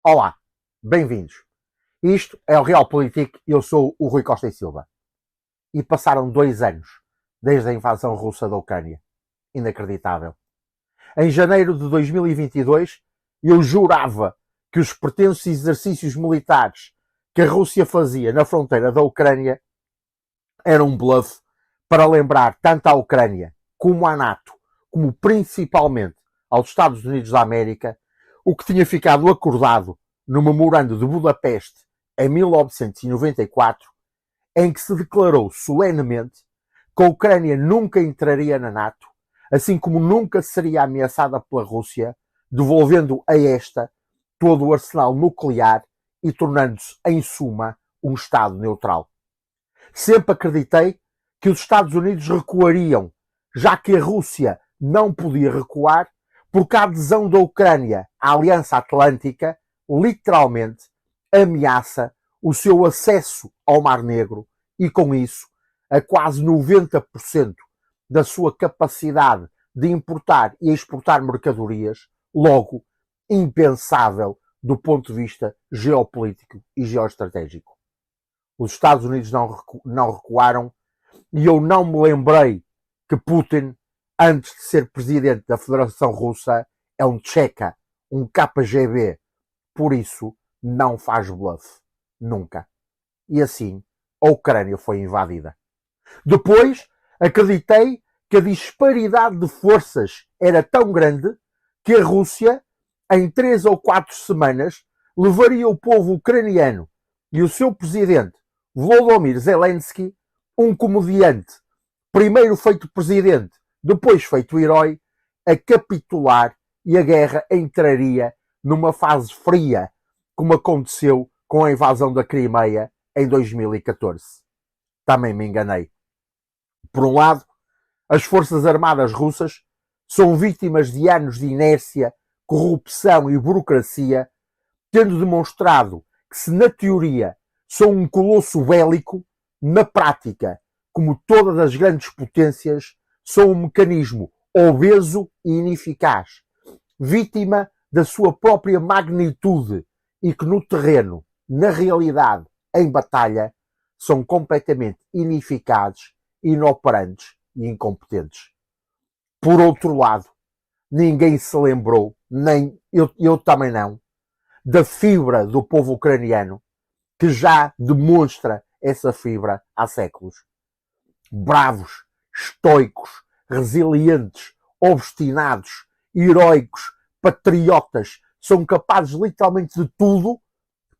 Olá, bem-vindos. Isto é o Realpolitik e eu sou o Rui Costa e Silva. E passaram 2 anos desde a invasão russa da Ucrânia. Inacreditável. Em janeiro de 2022, eu jurava que os pretensos exercícios militares que a Rússia fazia na fronteira da Ucrânia eram um bluff para lembrar tanto à Ucrânia como à NATO, como principalmente aos Estados Unidos da América, o que tinha ficado acordado no Memorando de Budapeste em 1994, em que se declarou solenemente que a Ucrânia nunca entraria na NATO, assim como nunca seria ameaçada pela Rússia, devolvendo a esta todo o arsenal nuclear e tornando-se, em suma, um Estado neutral. Sempre acreditei que os Estados Unidos recuariam, já que a Rússia não podia recuar, porque a adesão da Ucrânia à Aliança Atlântica literalmente ameaça o seu acesso ao Mar Negro e, com isso, a quase 90% da sua capacidade de importar e exportar mercadorias, logo impensável do ponto de vista geopolítico e geoestratégico. Os Estados Unidos não recuaram e eu não me lembrei que Putin, antes de ser presidente da Federação Russa, é um tcheca, um KGB. Por isso, não faz bluff. Nunca. E assim, a Ucrânia foi invadida. Depois, acreditei que a disparidade de forças era tão grande que a Rússia, em 3 ou 4 semanas, levaria o povo ucraniano e o seu presidente, Volodymyr Zelensky, um comediante, primeiro feito presidente, depois feito herói, a capitular e a guerra entraria numa fase fria, como aconteceu com a invasão da Crimeia em 2014. Também me enganei. Por um lado, as Forças Armadas russas são vítimas de anos de inércia, corrupção e burocracia, tendo demonstrado que, se na teoria são um colosso bélico, na prática, como todas as grandes potências, são um mecanismo obeso e ineficaz, vítima da sua própria magnitude e que no terreno, na realidade, em batalha, são completamente ineficazes, inoperantes e incompetentes. Por outro lado, ninguém se lembrou, nem eu também não, da fibra do povo ucraniano, que já demonstra essa fibra há séculos. Bravos, estoicos, resilientes, obstinados, heroicos, patriotas, são capazes literalmente de tudo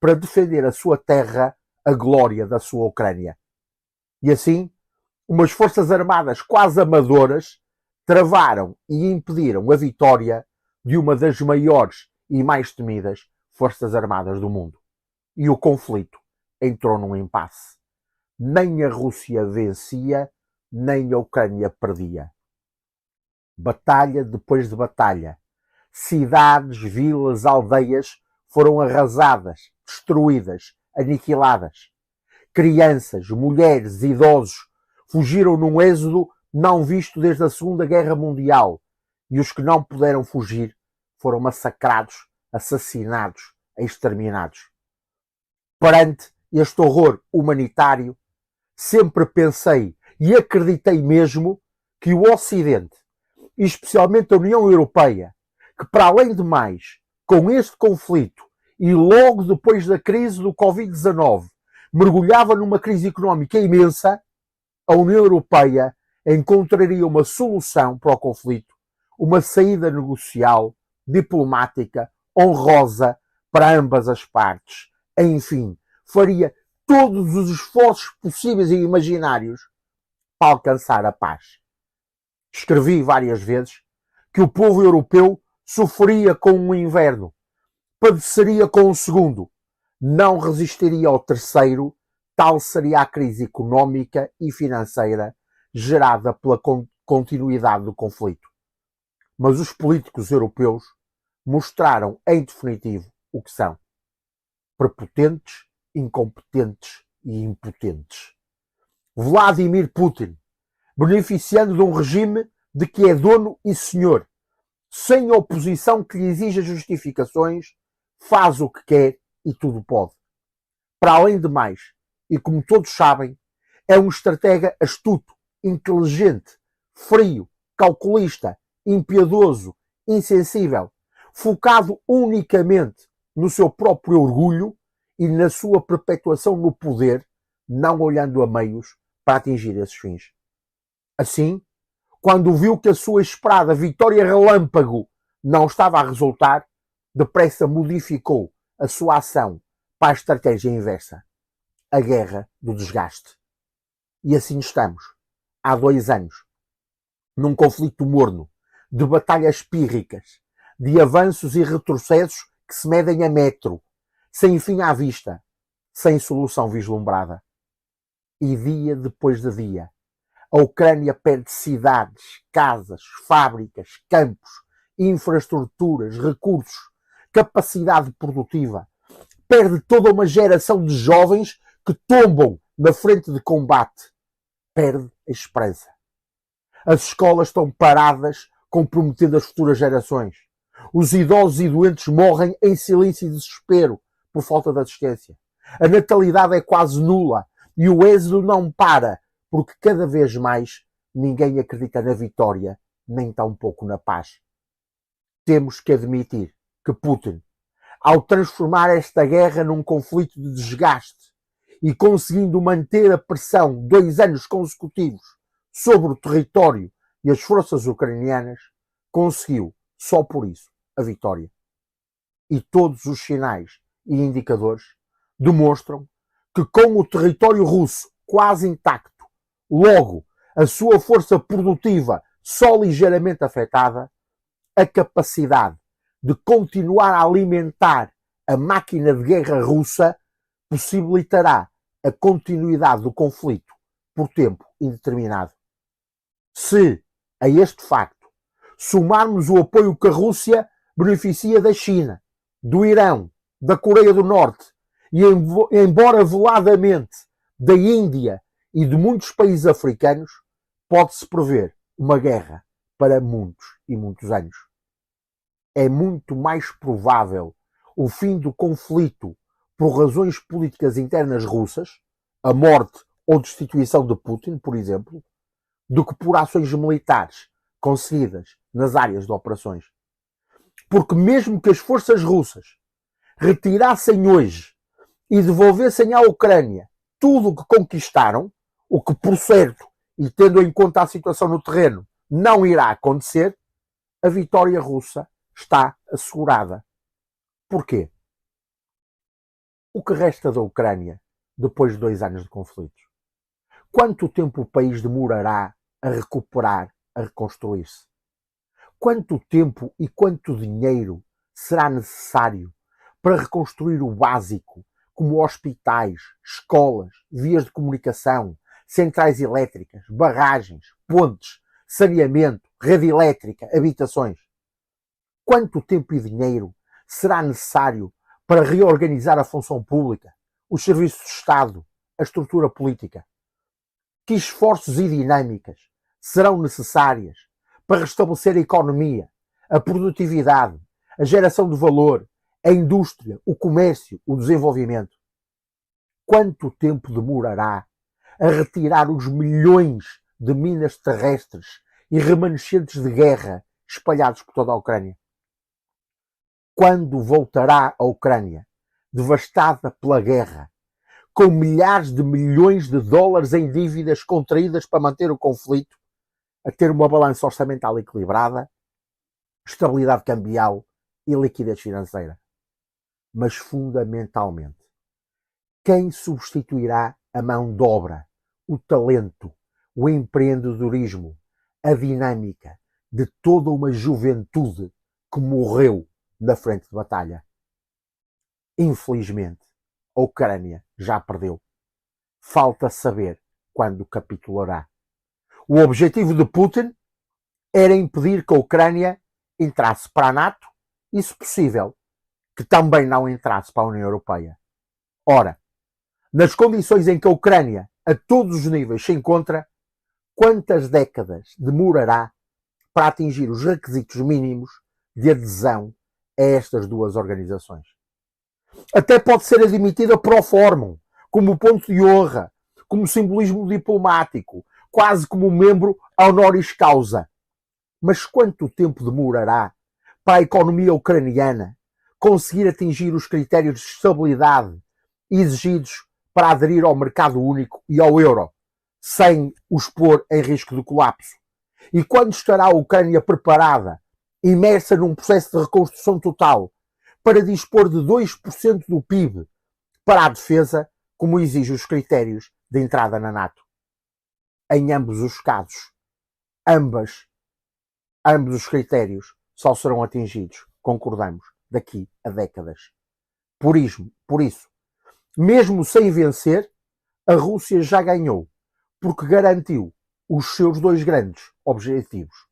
para defender a sua terra, a glória da sua Ucrânia. E assim, umas forças armadas quase amadoras travaram e impediram a vitória de uma das maiores e mais temidas forças armadas do mundo. E o conflito entrou num impasse. Nem a Rússia vencia, nem a Ucrânia perdia. Batalha depois de batalha. Cidades, vilas, aldeias foram arrasadas, destruídas, aniquiladas. Crianças, mulheres, idosos fugiram num êxodo não visto desde a Segunda Guerra Mundial. E os que não puderam fugir foram massacrados, assassinados, exterminados. Perante este horror humanitário, sempre pensei e acreditei mesmo que o Ocidente, e especialmente a União Europeia, que para além de mais, com este conflito e logo depois da crise do Covid-19, mergulhava numa crise económica imensa, a União Europeia encontraria uma solução para o conflito, uma saída negocial, diplomática, honrosa para ambas as partes. Enfim, faria todos os esforços possíveis e imaginários para alcançar a paz. Escrevi várias vezes que o povo europeu sofreria com um inverno, padeceria com o segundo, não resistiria ao terceiro, tal seria a crise económica e financeira gerada pela continuidade do conflito. Mas os políticos europeus mostraram em definitivo o que são: prepotentes, incompetentes e impotentes. Vladimir Putin, beneficiando de um regime de que é dono e senhor, sem oposição que lhe exija justificações, faz o que quer e tudo pode. Para além de mais, e como todos sabem, é um estratega astuto, inteligente, frio, calculista, impiedoso, insensível, focado unicamente no seu próprio orgulho e na sua perpetuação no poder, não olhando a meios para atingir esses fins. Assim, quando viu que a sua esperada vitória relâmpago não estava a resultar, depressa modificou a sua ação para a estratégia inversa, a guerra do desgaste. E assim estamos, há 2 anos, num conflito morno, de batalhas pírricas, de avanços e retrocessos que se medem a metro, sem fim à vista, sem solução vislumbrada. E dia depois de dia, a Ucrânia perde cidades, casas, fábricas, campos, infraestruturas, recursos, capacidade produtiva. Perde toda uma geração de jovens que tombam na frente de combate. Perde a esperança. As escolas estão paradas, comprometendo as futuras gerações. Os idosos e doentes morrem em silêncio e desespero por falta de assistência. A natalidade é quase nula e o êxodo não para, porque cada vez mais ninguém acredita na vitória, nem tampouco na paz. Temos que admitir que Putin, ao transformar esta guerra num conflito de desgaste e conseguindo manter a pressão 2 anos consecutivos sobre o território e as forças ucranianas, conseguiu, só por isso, a vitória. E todos os sinais e indicadores demonstram que, com o território russo quase intacto, logo a sua força produtiva só ligeiramente afetada, a capacidade de continuar a alimentar a máquina de guerra russa possibilitará a continuidade do conflito por tempo indeterminado. Se a este facto somarmos o apoio que a Rússia beneficia da China, do Irão, da Coreia do Norte e, embora veladamente, da Índia e de muitos países africanos, pode-se prever uma guerra para muitos e muitos anos. É muito mais provável o fim do conflito por razões políticas internas russas, a morte ou destituição de Putin, por exemplo, do que por ações militares conseguidas nas áreas de operações. Porque mesmo que as forças russas retirassem hoje e devolvessem à Ucrânia tudo o que conquistaram, o que, por certo, e tendo em conta a situação no terreno, não irá acontecer, a vitória russa está assegurada. Porquê? O que resta da Ucrânia depois de 2 anos de conflitos? Quanto tempo o país demorará a recuperar, a reconstruir-se? Quanto tempo e quanto dinheiro será necessário para reconstruir o básico, como hospitais, escolas, vias de comunicação, centrais elétricas, barragens, pontes, saneamento, rede elétrica, habitações? Quanto tempo e dinheiro será necessário para reorganizar a função pública, os serviços de Estado, a estrutura política? Que esforços e dinâmicas serão necessárias para restabelecer a economia, a produtividade, a geração de valor, a indústria, o comércio, o desenvolvimento? Quanto tempo demorará a retirar os milhões de minas terrestres e remanescentes de guerra espalhados por toda a Ucrânia? Quando voltará a Ucrânia, devastada pela guerra, com milhares de milhões de dólares em dívidas contraídas para manter o conflito, a ter uma balança orçamental equilibrada, estabilidade cambial e liquidez financeira? Mas, fundamentalmente, quem substituirá a mão de obra, o talento, o empreendedorismo, a dinâmica de toda uma juventude que morreu na frente de batalha? Infelizmente, a Ucrânia já perdeu. Falta saber quando capitulará. O objetivo de Putin era impedir que a Ucrânia entrasse para a NATO e, se possível, que também não entrasse para a União Europeia. Ora, nas condições em que a Ucrânia, a todos os níveis, se encontra, quantas décadas demorará para atingir os requisitos mínimos de adesão a estas duas organizações? Até pode ser admitida pro forma, como ponto de honra, como simbolismo diplomático, quase como membro honoris causa. Mas quanto tempo demorará para a economia ucraniana conseguir atingir os critérios de estabilidade exigidos para aderir ao mercado único e ao euro, sem os pôr em risco de colapso? E quando estará a Ucrânia preparada, imersa num processo de reconstrução total, para dispor de 2% do PIB para a defesa, como exigem os critérios de entrada na NATO? Em ambos os casos, ambos os critérios só serão atingidos, concordamos, daqui a décadas. Por isso, mesmo sem vencer, a Rússia já ganhou, porque garantiu os seus dois grandes objetivos.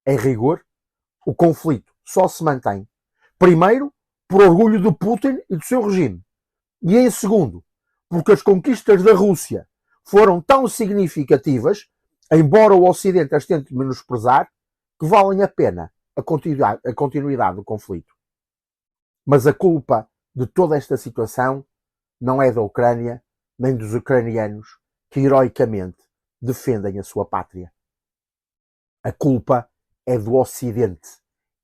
Em rigor, o conflito só se mantém, primeiro, por orgulho de Putin e do seu regime, e em segundo, porque as conquistas da Rússia foram tão significativas, embora o Ocidente as tente menosprezar, que valem a pena a continuidade do conflito. Mas a culpa de toda esta situação não é da Ucrânia, nem dos ucranianos que heroicamente defendem a sua pátria. A culpa é do Ocidente,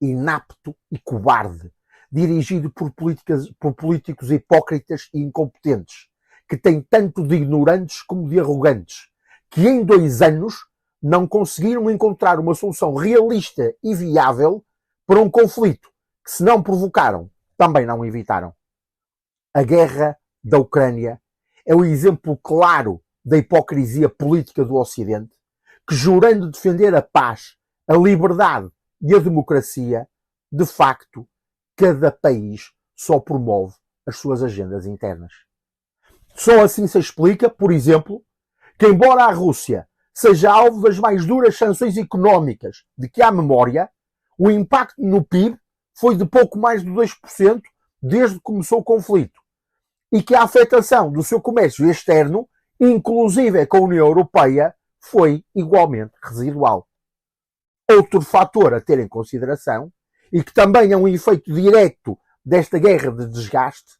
inapto e cobarde, dirigido por políticos hipócritas e incompetentes, que têm tanto de ignorantes como de arrogantes, que em 2 anos não conseguiram encontrar uma solução realista e viável para um conflito que, se não provocaram, também não evitaram. A guerra da Ucrânia é o exemplo claro da hipocrisia política do Ocidente, que, jurando defender a paz, a liberdade e a democracia, de facto, cada país só promove as suas agendas internas. Só assim se explica, por exemplo, que, embora a Rússia seja alvo das mais duras sanções económicas de que há memória, o impacto no PIB foi de pouco mais de 2% desde que começou o conflito, e que a afetação do seu comércio externo, inclusive com a União Europeia, foi igualmente residual. Outro fator a ter em consideração, e que também é um efeito direto desta guerra de desgaste,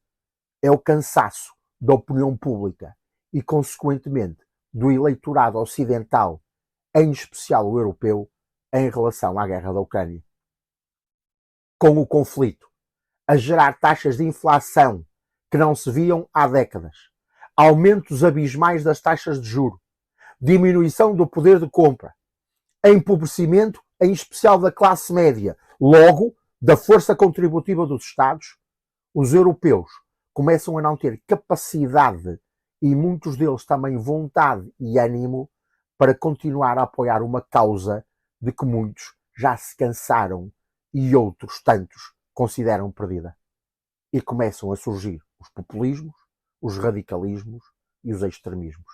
é o cansaço da opinião pública e, consequentemente, do eleitorado ocidental, em especial o europeu, em relação à guerra da Ucrânia. Com o conflito a gerar taxas de inflação que não se viam há décadas, aumentos abismais das taxas de juros, diminuição do poder de compra, empobrecimento, em especial da classe média, logo da força contributiva dos Estados, os europeus começam a não ter capacidade e muitos deles também vontade e ânimo para continuar a apoiar uma causa de que muitos já se cansaram e outros tantos consideram perdida. E começam a surgir os populismos, os radicalismos e os extremismos.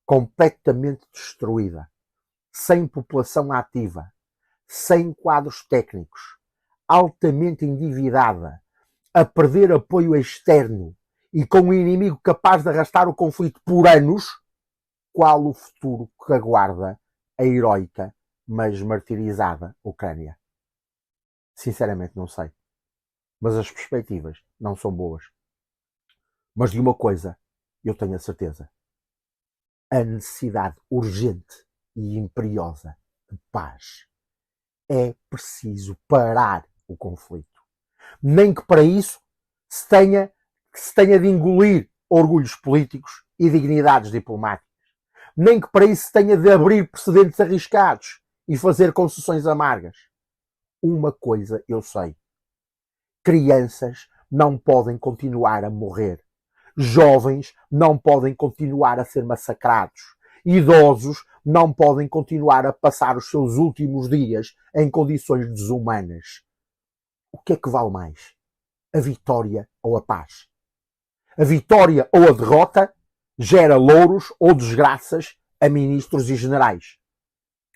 Completamente destruída, sem população ativa, sem quadros técnicos, altamente endividada, a perder apoio externo e com um inimigo capaz de arrastar o conflito por anos, qual o futuro que aguarda a heroica, mas martirizada Ucrânia? Sinceramente não sei. Mas as perspectivas não são boas. Mas de uma coisa eu tenho a certeza. A necessidade urgente e imperiosa de paz. É preciso parar o conflito. Nem que para isso se tenha de engolir orgulhos políticos e dignidades diplomáticas. Nem que para isso se tenha de abrir precedentes arriscados e fazer concessões amargas. Uma coisa eu sei. Crianças não podem continuar a morrer. Jovens não podem continuar a ser massacrados. Idosos não podem continuar a passar os seus últimos dias em condições desumanas. O que é que vale mais? A vitória ou a paz? A vitória ou a derrota gera louros ou desgraças a ministros e generais.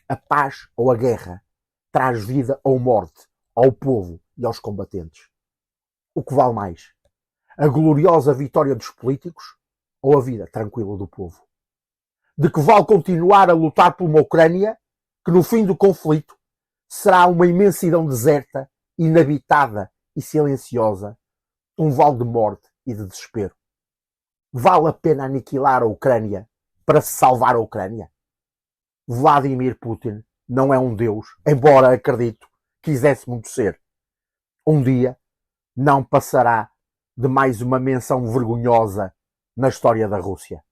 A paz ou a guerra traz vida ou morte ao povo e aos combatentes. O que vale mais? A gloriosa vitória dos políticos ou a vida tranquila do povo? De que vale continuar a lutar por uma Ucrânia que no fim do conflito será uma imensidão deserta, inabitada e silenciosa, um vale de morte e de desespero. Vale a pena aniquilar a Ucrânia para salvar a Ucrânia? Vladimir Putin não é um deus, embora, acredito, quisesse muito ser. Um dia não passará de mais uma menção vergonhosa na história da Rússia.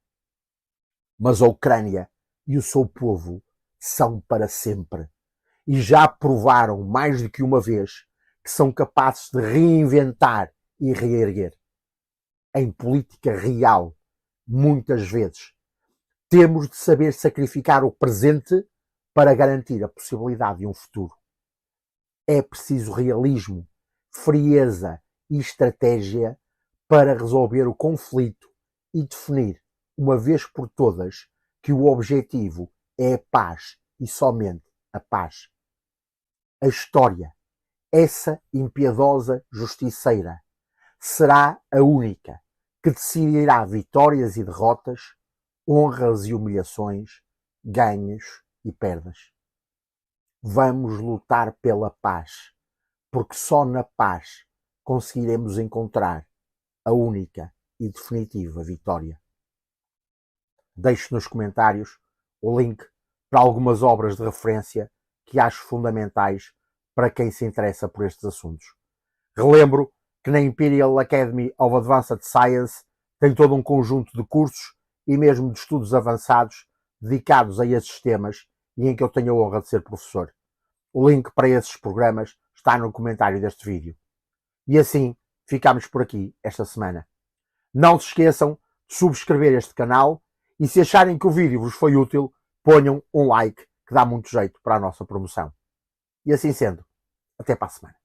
Mas a Ucrânia e o seu povo são para sempre. E já provaram mais do que uma vez que são capazes de reinventar e reerguer. Em política real, muitas vezes, temos de saber sacrificar o presente para garantir a possibilidade de um futuro. É preciso realismo, frieza e estratégia para resolver o conflito e definir, uma vez por todas, que o objetivo é a paz e somente a paz. A história, essa impiedosa justiceira, será a única que decidirá vitórias e derrotas, honras e humilhações, ganhos e perdas. Vamos lutar pela paz, porque só na paz conseguiremos encontrar a única e definitiva vitória. Deixe nos comentários o link para algumas obras de referência que acho fundamentais para quem se interessa por estes assuntos. Relembro que na Imperial Academy of Advanced Science tem todo um conjunto de cursos e mesmo de estudos avançados dedicados a esses temas e em que eu tenho a honra de ser professor. O link para esses programas está no comentário deste vídeo. E assim ficamos por aqui esta semana. Não se esqueçam de subscrever este canal e se acharem que o vídeo vos foi útil, ponham um like que dá muito jeito para a nossa promoção. E assim sendo, até para a semana.